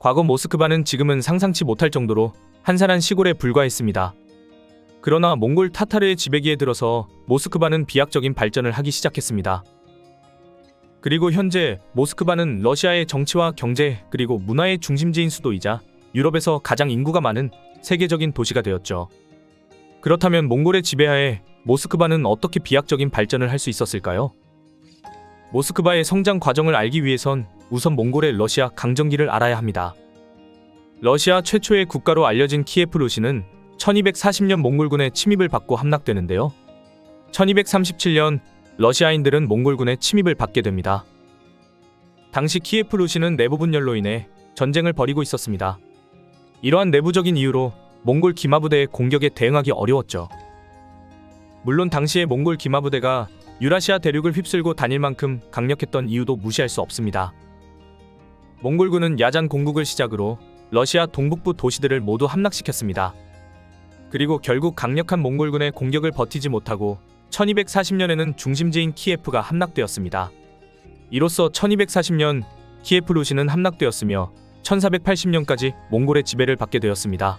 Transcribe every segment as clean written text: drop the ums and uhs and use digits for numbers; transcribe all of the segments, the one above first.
과거 모스크바는 지금은 상상치 못할 정도로 한산한 시골에 불과했습니다. 그러나 몽골 타타르의 지배기에 들어서 모스크바는 비약적인 발전을 하기 시작했습니다. 그리고 현재 모스크바는 러시아의 정치와 경제 그리고 문화의 중심지인 수도이자 유럽에서 가장 인구가 많은 세계적인 도시가 되었죠. 그렇다면 몽골의 지배하에 모스크바는 어떻게 비약적인 발전을 할 수 있었을까요? 모스크바의 성장 과정을 알기 위해선 우선 몽골의 러시아 강점기를 알아야 합니다. 러시아 최초의 국가로 알려진 키예프 루시는 1240년 몽골군의 침입을 받고 함락되는데요. 1237년 러시아인들은 몽골군의 침입을 받게 됩니다. 당시 키예프 루시는 내부 분열로 인해 전쟁을 벌이고 있었습니다. 이러한 내부적인 이유로 몽골 기마부대의 공격에 대응하기 어려웠죠. 물론 당시의 몽골 기마부대가 유라시아 대륙을 휩쓸고 다닐 만큼 강력했던 이유도 무시할 수 없습니다. 몽골군은 야잔 공국을 시작으로 러시아 동북부 도시들을 모두 함락시켰습니다. 그리고 결국 강력한 몽골군의 공격을 버티지 못하고 1240년에는 중심지인 키예프가 함락되었습니다. 이로써 1240년 키예프 루시는 함락되었으며 1480년까지 몽골의 지배를 받게 되었습니다.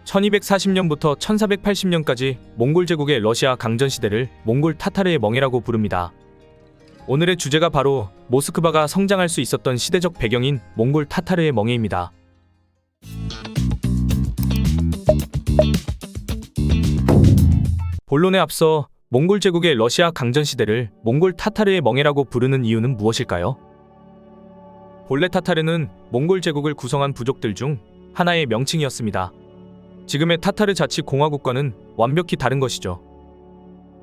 1240년부터 1480년까지 몽골 제국의 러시아 강전시대를 몽골 타타르의 멍해라고 부릅니다. 오늘의 주제가 바로 모스크바가 성장할 수 있었던 시대적 배경인 몽골 타타르의 멍해입니다. 본론에 앞서 몽골 제국의 러시아 강전시대를 몽골 타타르의 멍해라고 부르는 이유는 무엇일까요? 본래 타타르는 몽골 제국을 구성한 부족들 중 하나의 명칭이었습니다. 지금의 타타르 자치공화국과는 완벽히 다른 것이죠.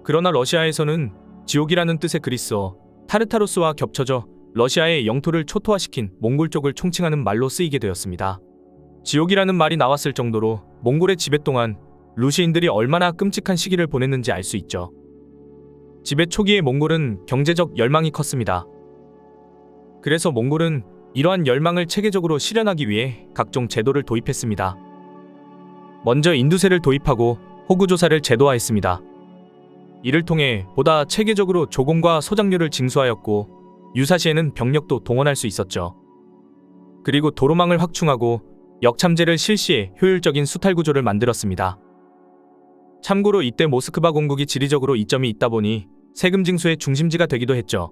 그러나 러시아에서는 지옥이라는 뜻의 그리스어 타르타로스와 겹쳐져 러시아의 영토를 초토화시킨 몽골 쪽을 총칭하는 말로 쓰이게 되었습니다. 지옥이라는 말이 나왔을 정도로 몽골의 지배 동안 루시인들이 얼마나 끔찍한 시기를 보냈는지 알 수 있죠. 지배 초기의 몽골은 경제적 열망이 컸습니다. 그래서 몽골은 이러한 열망을 체계적으로 실현하기 위해 각종 제도를 도입했습니다. 먼저 인두세를 도입하고 호구조사를 제도화했습니다. 이를 통해 보다 체계적으로 조공과 소작료를 징수하였고 유사시에는 병력도 동원할 수 있었죠. 그리고 도로망을 확충하고 역참제를 실시해 효율적인 수탈 구조를 만들었습니다. 참고로 이때 모스크바 공국이 지리적으로 이점이 있다 보니 세금 징수의 중심지가 되기도 했죠.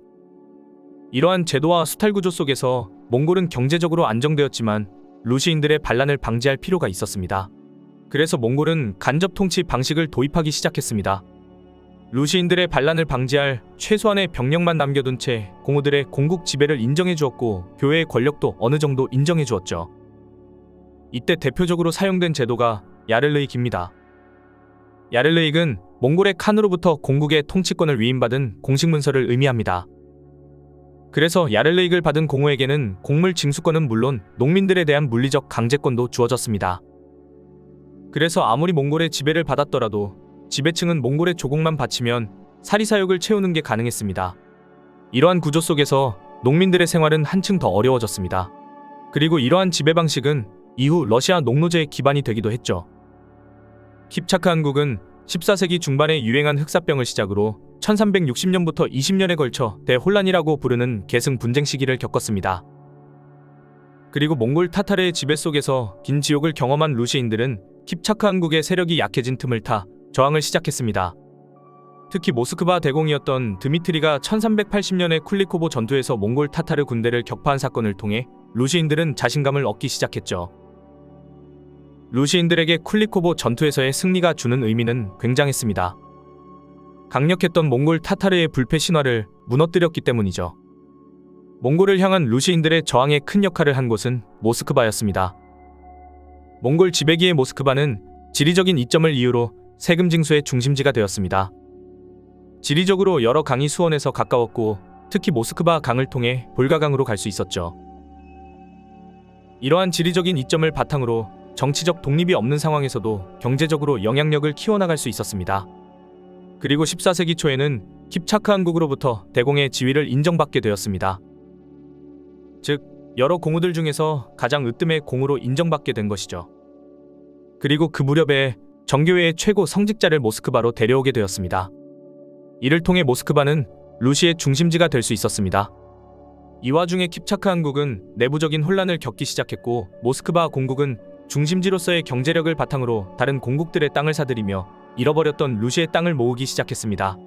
이러한 제도와 수탈 구조 속에서 몽골은 경제적으로 안정되었지만 루시인들의 반란을 방지할 필요가 있었습니다. 그래서 몽골은 간접 통치 방식을 도입하기 시작했습니다. 루시인들의 반란을 방지할 최소한의 병력만 남겨둔 채 공우들의 공국 지배를 인정해 주었고 교회의 권력도 어느 정도 인정해 주었죠. 이때 대표적으로 사용된 제도가 야를르익입니다. 야를르익은 몽골의 칸으로부터 공국의 통치권을 위임받은 공식 문서를 의미합니다. 그래서 야를르익을 받은 공우에게는 곡물 징수권은 물론 농민들에 대한 물리적 강제권도 주어졌습니다. 그래서 아무리 몽골의 지배를 받았더라도 지배층은 몽골의 조공만 바치면 사리사욕을 채우는 게 가능했습니다. 이러한 구조 속에서 농민들의 생활은 한층 더 어려워졌습니다. 그리고 이러한 지배 방식은 이후 러시아 농노제의 기반이 되기도 했죠. 킵차크 한국은 14세기 중반에 유행한 흑사병을 시작으로 1360년부터 20년에 걸쳐 대혼란이라고 부르는 계승 분쟁 시기를 겪었습니다. 그리고 몽골 타타르의 지배 속에서 긴 지옥을 경험한 루시인들은 킵차크 한국의 세력이 약해진 틈을 타 저항을 시작했습니다. 특히 모스크바 대공이었던 드미트리가 1380년에 쿨리코보 전투에서 몽골 타타르 군대를 격파한 사건을 통해 루시인들은 자신감을 얻기 시작했죠. 루시인들에게 쿨리코보 전투에서의 승리가 주는 의미는 굉장했습니다. 강력했던 몽골 타타르의 불패 신화를 무너뜨렸기 때문이죠. 몽골을 향한 루시인들의 저항에 큰 역할을 한 곳은 모스크바였습니다. 몽골 지배기의 모스크바는 지리적인 이점을 이유로 세금 징수의 중심지가 되었습니다. 지리적으로 여러 강이 수원에서 가까웠고 특히 모스크바 강을 통해 볼가강으로 갈 수 있었죠. 이러한 지리적인 이점을 바탕으로 정치적 독립이 없는 상황에서도 경제적으로 영향력을 키워나갈 수 있었습니다. 그리고 14세기 초에는 킵차크 한국으로부터 대공의 지위를 인정받게 되었습니다. 즉, 여러 공우들 중에서 가장 으뜸의 공우로 인정받게 된 것이죠. 그리고 그 무렵에 정교회의 최고 성직자를 모스크바로 데려오게 되었습니다. 이를 통해 모스크바는 루시의 중심지가 될 수 있었습니다. 이 와중에 킵차크 한국은 내부적인 혼란을 겪기 시작했고, 모스크바 공국은 중심지로서의 경제력을 바탕으로 다른 공국들의 땅을 사들이며 잃어버렸던 루시의 땅을 모으기 시작했습니다.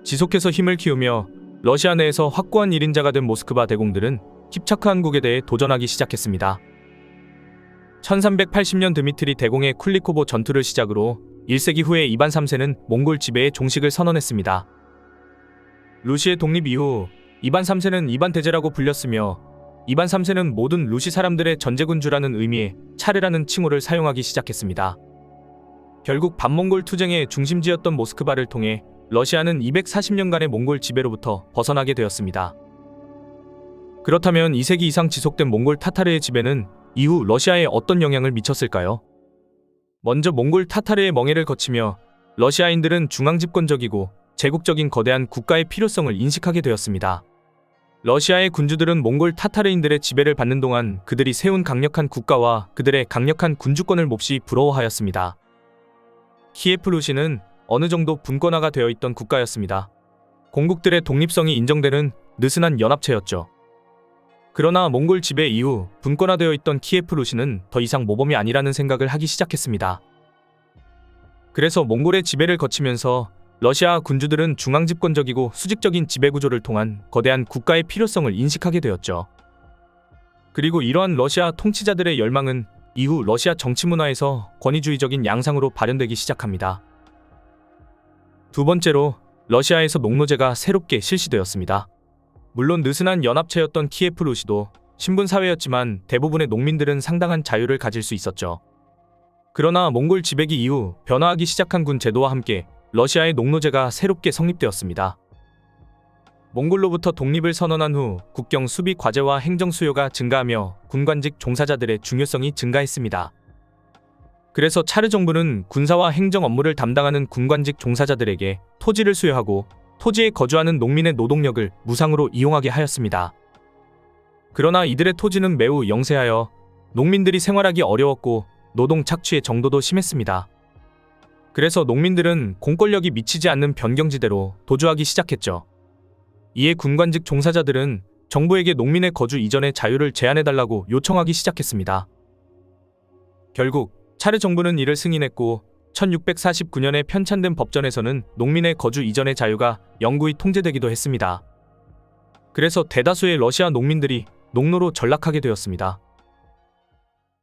지속해서 힘을 키우며 러시아 내에서 확고한 1인자가 된 모스크바 대공들은 킵차크 한국에 대해 도전하기 시작했습니다. 1380년 드미트리 대공의 쿨리코보 전투를 시작으로 1세기 후에 이반 3세는 몽골 지배의 종식을 선언했습니다. 루시의 독립 이후 이반 3세는 이반 대제라고 불렸으며, 이반 3세는 모든 루시 사람들의 전제군주라는 의미의 차르라는 칭호를 사용하기 시작했습니다. 결국 반몽골 투쟁의 중심지였던 모스크바를 통해 러시아는 240년간의 몽골 지배로부터 벗어나게 되었습니다. 그렇다면 2세기 이상 지속된 몽골 타타르의 지배는 이후 러시아에 어떤 영향을 미쳤을까요? 먼저 몽골 타타르의 멍해를 거치며 러시아인들은 중앙집권적이고 제국적인 거대한 국가의 필요성을 인식하게 되었습니다. 러시아의 군주들은 몽골 타타르인들의 지배를 받는 동안 그들이 세운 강력한 국가와 그들의 강력한 군주권을 몹시 부러워하였습니다. 키예프 루시는 어느 정도 분권화가 되어 있던 국가였습니다. 공국들의 독립성이 인정되는 느슨한 연합체였죠. 그러나 몽골 지배 이후 분권화되어 있던 키예프 루시는 더 이상 모범이 아니라는 생각을 하기 시작했습니다. 그래서 몽골의 지배를 거치면서 러시아 군주들은 중앙집권적이고 수직적인 지배구조를 통한 거대한 국가의 필요성을 인식하게 되었죠. 그리고 이러한 러시아 통치자들의 열망은 이후 러시아 정치문화에서 권위주의적인 양상으로 발현되기 시작합니다. 두 번째로, 러시아에서 농노제가 새롭게 실시되었습니다. 물론 느슨한 연합체였던 키예프 루시도 신분사회였지만 대부분의 농민들은 상당한 자유를 가질 수 있었죠. 그러나 몽골 지배기 이후 변화하기 시작한 군 제도와 함께 러시아의 농노제가 새롭게 성립되었습니다. 몽골로부터 독립을 선언한 후 국경 수비 과제와 행정 수요가 증가하며 군관직 종사자들의 중요성이 증가했습니다. 그래서 차르 정부는 군사와 행정 업무를 담당하는 군관직 종사자들에게 토지를 수여하고 토지에 거주하는 농민의 노동력을 무상으로 이용하게 하였습니다. 그러나 이들의 토지는 매우 영세하여 농민들이 생활하기 어려웠고 노동 착취의 정도도 심했습니다. 그래서 농민들은 공권력이 미치지 않는 변경지대로 도주하기 시작했죠. 이에 군관직 종사자들은 정부에게 농민의 거주 이전의 자유를 제한해달라고 요청하기 시작했습니다. 결국 차르 정부는 이를 승인했고 1649년에 편찬된 법전에서는 농민의 거주 이전의 자유가 영구히 통제되기도 했습니다. 그래서 대다수의 러시아 농민들이 농노로 전락하게 되었습니다.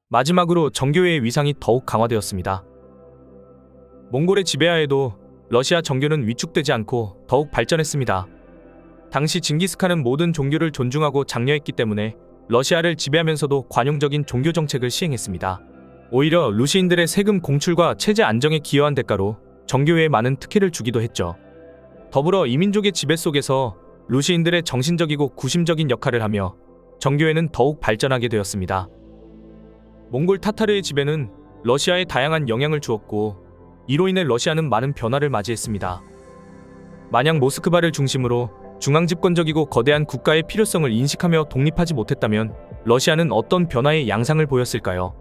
마지막으로 정교회의 위상이 더욱 강화되었습니다. 몽골의 지배하에도 러시아 정교는 위축되지 않고 더욱 발전했습니다. 당시 징기스칸은 모든 종교를 존중하고 장려했기 때문에 러시아를 지배하면서도 관용적인 종교 정책을 시행했습니다. 오히려 루시인들의 세금 공출과 체제 안정에 기여한 대가로 정교회에 많은 특혜를 주기도 했죠. 더불어 이민족의 지배 속에서 루시인들의 정신적이고 구심적인 역할을 하며 정교회는 더욱 발전하게 되었습니다. 몽골 타타르의 지배는 러시아에 다양한 영향을 주었고 이로 인해 러시아는 많은 변화를 맞이했습니다. 만약 모스크바를 중심으로 중앙집권적이고 거대한 국가의 필요성을 인식하며 독립하지 못했다면 러시아는 어떤 변화의 양상을 보였을까요?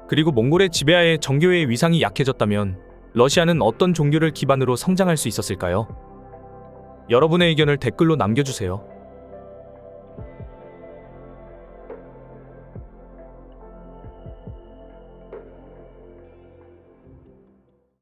그리고 몽골의 지배하에 정교회의 위상이 약해졌다면 러시아는 어떤 종교를 기반으로 성장할 수 있었을까요? 여러분의 의견을 댓글로 남겨주세요.